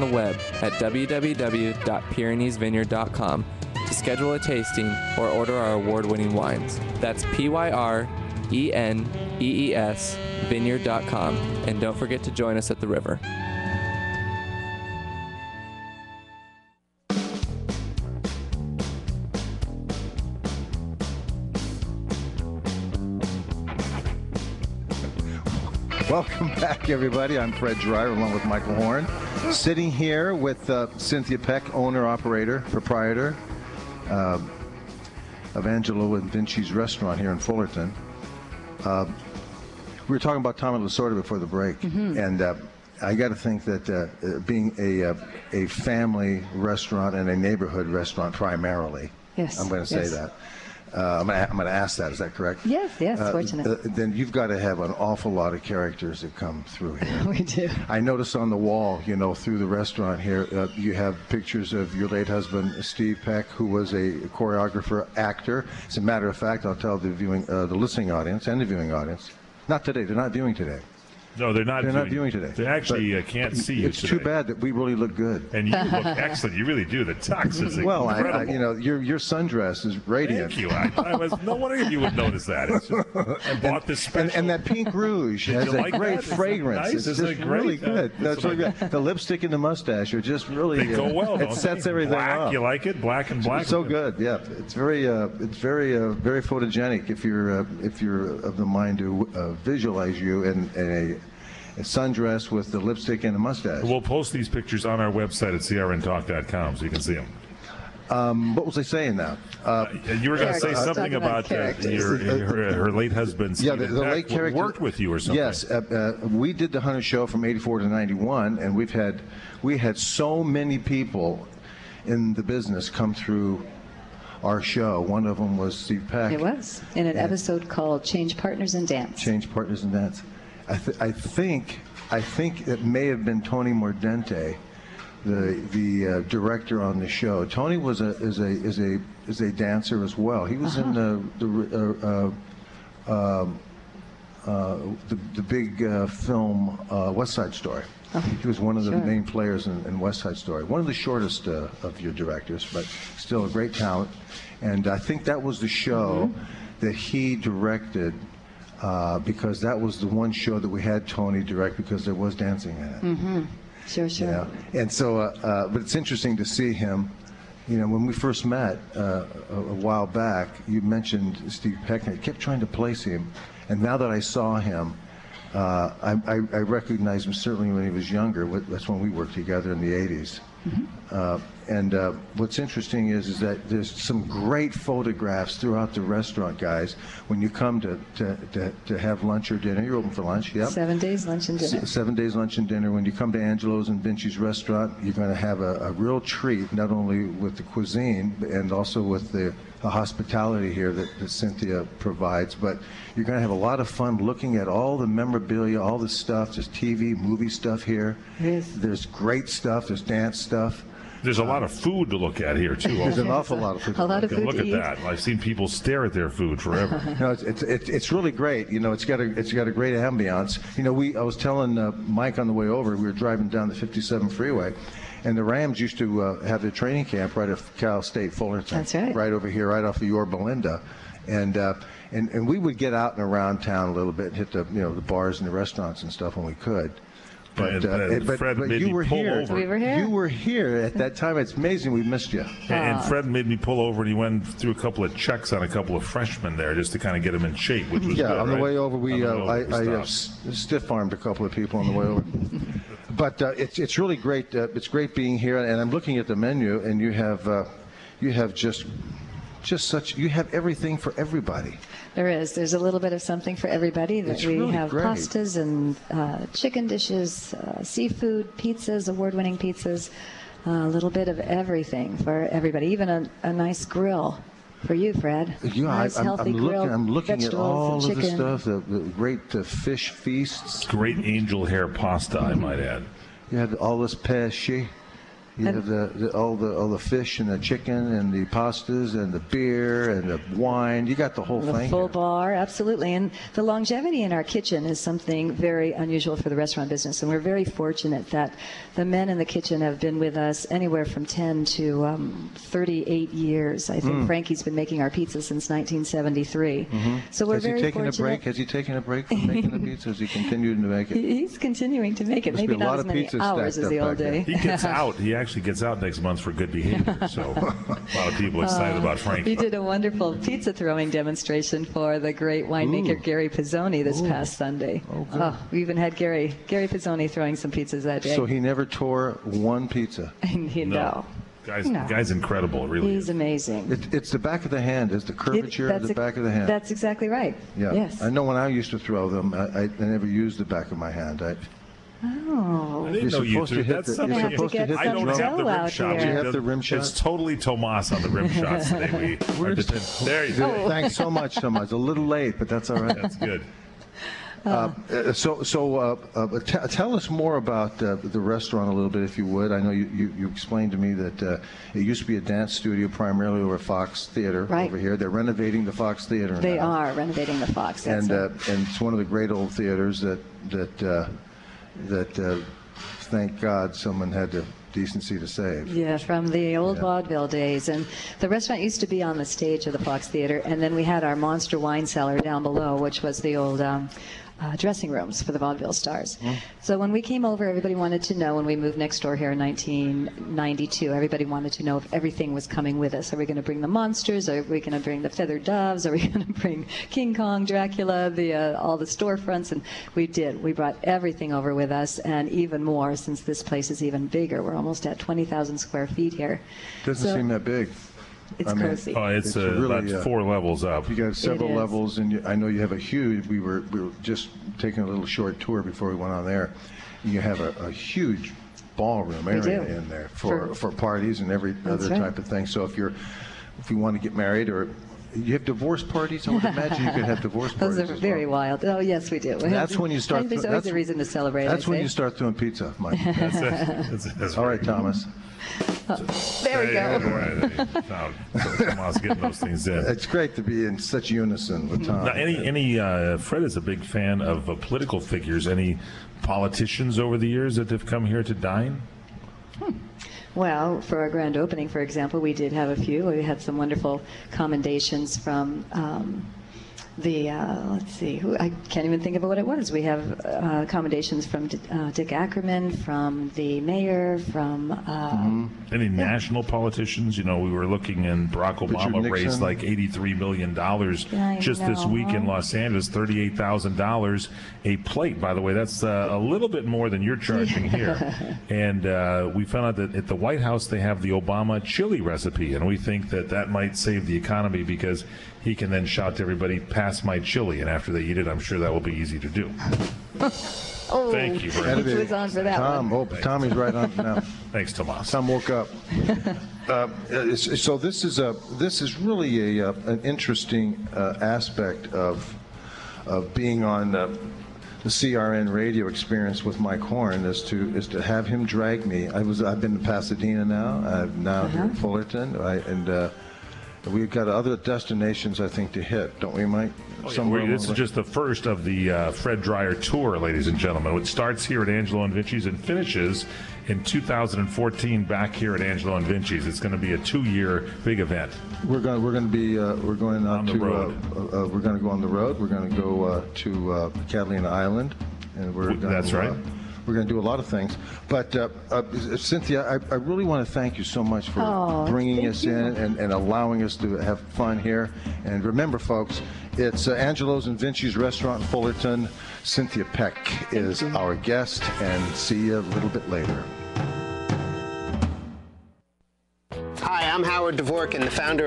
the web at www.pyreneesvineyard.com to schedule a tasting or order our award-winning wines. That's PYRENEES vineyard.com. And don't forget to join us at the river. Welcome back, everybody. I'm Fred Dreyer, along with Michael Horn. Sitting here with Cynthia Peck, owner, operator, proprietor of Angelo and Vinci's restaurant here in Fullerton. We were talking about Tommy Lasorda before the break, and I got to think that being a family restaurant and a neighborhood restaurant primarily, yes, I'm going to say that. I'm going to ask that. Is that correct? Yes, fortunate. Then you've got to have an awful lot of characters that come through here. We do. I noticed on the wall, through the restaurant here, you have pictures of your late husband, Steve Peck, who was a choreographer, actor. As a matter of fact, I'll tell the listening audience and the viewing audience, not today. They're not viewing today. No, they're not viewing today. They actually can't see you It's too bad that we really look good. And you look excellent. You really do. The tux is incredible. Well, your sundress is radiant. Thank you. I was no wonder you would notice that. It's just, I bought this special. And that pink rouge has a great fragrance. Nice? It's just really good. That's really good. The lipstick and the mustache are just really. They go well. It sets everything black, up. You like it? Black and black. It's so good. Yeah, it's very photogenic. If you're of the mind to visualize you in a sundress with the lipstick and the mustache. We'll post these pictures on our website at crntalk.com so you can see them. What was I saying now? You were going to say something about her late husband, Steve the late character worked with you or something. Yes, we did the Hunter Show from '84 to '91, and we had so many people in the business come through our show. One of them was Steve Peck. It was in an episode called "Change Partners and Dance." Change Partners and Dance. I think it may have been Tony Mordente, the director on the show. Tony is a dancer as well. He was in the big film West Side Story. He was one of the main players in West Side Story. One of the shortest of your directors, but still a great talent. And I think that was the show that he directed. Because that was the one show that we had Tony direct because there was dancing in it. Sure. Yeah. And so, but it's interesting to see him. When we first met a while back, you mentioned Steve Peck, and I kept trying to place him. And now that I saw him, I recognized him certainly when he was younger. That's when we worked together in the 80s. And what's interesting is that there's some great photographs throughout the restaurant, guys. When you come to have lunch or dinner, you're open for lunch, yep. 7 days lunch and dinner. 7 days lunch and dinner. When you come to Angelo's and Vinci's restaurant, you're going to have a real treat, not only with the cuisine and also with the hospitality here that Cynthia provides, but you're going to have a lot of fun looking at all the memorabilia, all the stuff. There's TV, movie stuff here. Yes. There's great stuff. There's dance stuff. There's a lot of food to look at here too. There's an awful lot of food. A lot of food look to at eat. that. I've seen people stare at their food forever. It's really great. It's got a great ambiance. I was telling Mike on the way over, we were driving down the 57 freeway, and the Rams used to have their training camp right at Cal State Fullerton. That's right. Right over here, right off of Yorba Linda, and we would get out and around town a little bit, and hit the bars and the restaurants and stuff when we could. But you were here. We were here. You were here at that time. It's amazing we missed you. And Fred made me pull over, and he went through a couple of checks on a couple of freshmen there just to kind of get them in shape, which was good, on the right? way over, I stiff-armed a couple of people on the way over. But it's really great. It's great being here, and I'm looking at the menu, and you have just such. You have everything for everybody. There's a little bit of something for everybody. It's we really have great. pastas and chicken dishes, seafood, pizzas, award-winning pizzas, a little bit of everything for everybody, even a nice grill for you, Fred. Yeah, nice, healthy grill. I'm looking at all of the chicken. stuff, the great fish feasts. Great angel hair pasta, I might add. You had all this pesci. You have all the fish and the chicken and the pastas and the beer and the wine. You got the whole The thing. full here. bar, absolutely. And the longevity in our kitchen is something very unusual for the restaurant business. And we're very fortunate that the men in the kitchen have been with us anywhere from 10 to 38 years. I think Frankie's been making our pizza since 1973. So we're very fortunate. Has he taken a break from making the pizza? Has he continued to make it? He's continuing to make it. Must Maybe be a lot not as of many pizzas hours stacked as the up old back day. there. He gets out. He actually gets out next month for good behavior. So a lot of people excited about Frankie. He did a wonderful pizza throwing demonstration for the great winemaker Gary Pizzoni this past Sunday. We even had Gary Pizzoni throwing some pizzas that day. So he never tore one pizza. No. Guy's incredible, really. He's amazing. It's the back of the hand. It's the curvature of the back of the hand. That's exactly right. Yeah. Yes. I know when I used to throw them, I never used the back of my hand. Oh. I didn't know you threw. That's something You're supposed to hit the I don't have the dough rim out shot. here. You have the rim shot? It's totally Tomas on the rim shots today. There you go. Thanks so much, Thomas. A little late, but that's all right. That's good. Tell us more about the restaurant a little bit, if you would. I know you explained to me that it used to be a dance studio primarily over Fox Theater over here. They're renovating the Fox Theater. They now. are renovating the Fox. That's And it's one of the great old theaters that thank God someone had the decency to save. Yeah, from the old vaudeville days. And the restaurant used to be on the stage of the Fox Theater, and then we had our monster wine cellar down below, which was the old dressing rooms for the vaudeville stars. So when we came over, everybody wanted to know, when we moved next door here in 1992, everybody wanted to know if everything was coming with us. Are we going to bring the monsters? Are we going to bring the feathered doves? Are we going to bring King Kong, Dracula, all the storefronts? And we did. We brought everything over with us, and even more since this place is even bigger. We're almost at 20,000 square feet here. Doesn't seem that big. It's cozy. Oh, it's really, about 4 levels up. You got several It is. levels, and I know you have a huge. We were just taking a little short tour before we went on there. You have a huge ballroom area in there for parties and every other type of thing. So if you want to get married, or you have divorce parties, I would imagine you could have divorce parties. Those are very wild. Oh, yes, we do. That's when you start. There's always a reason to celebrate. That's when you start throwing pizza, Mike. That's All right, Thomas. There we go. Tomas getting those things in. It's great to be in such unison with Tom. Now, Fred is a big fan of political figures. Any politicians over the years that have come here to dine? Well, for our grand opening, for example, we did have a few. We had some wonderful commendations from let's see, I can't even think of what it was. We have accommodations from Dick Ackerman, from the mayor, from... Any national politicians? You know, we were looking, and Barack Obama raised like $83 million just this week in Los Angeles, $38,000 a plate. By the way, that's a little bit more than you're charging here. And we found out that at the White House they have the Obama chili recipe, and we think that might save the economy because he can then shout to everybody, "Pass my chili," and after they eat it, I'm sure that will be easy to do. Thank you very much. He was on for that one. Tommy's right on now. Thanks, Tomas. Tom woke up. So this is really an interesting aspect of being on the CRN radio experience with Mike Horn is to have him drag me. I've been to Pasadena now. I'm now here in Fullerton, and we've got other destinations I think to hit, don't we, Mike? This is just the first of the Fred Dreyer tour, ladies and gentlemen. It starts here at Angelo and Vinci's and finishes in 2014 back here at Angelo and Vinci's. It's going to be a 2-year big event. We're going to go on the road. We're going to go on the road. We're going to go to Catalina Island, and that's right. We're going to do a lot of things. But Cynthia, I really want to thank you so much for bringing us in and allowing us to have fun here. And remember, folks, it's Angelo's and Vinci's restaurant in Fullerton. Cynthia Peck is our guest, and see you a little bit later. Hi, I'm Howard Dvorkin, the founder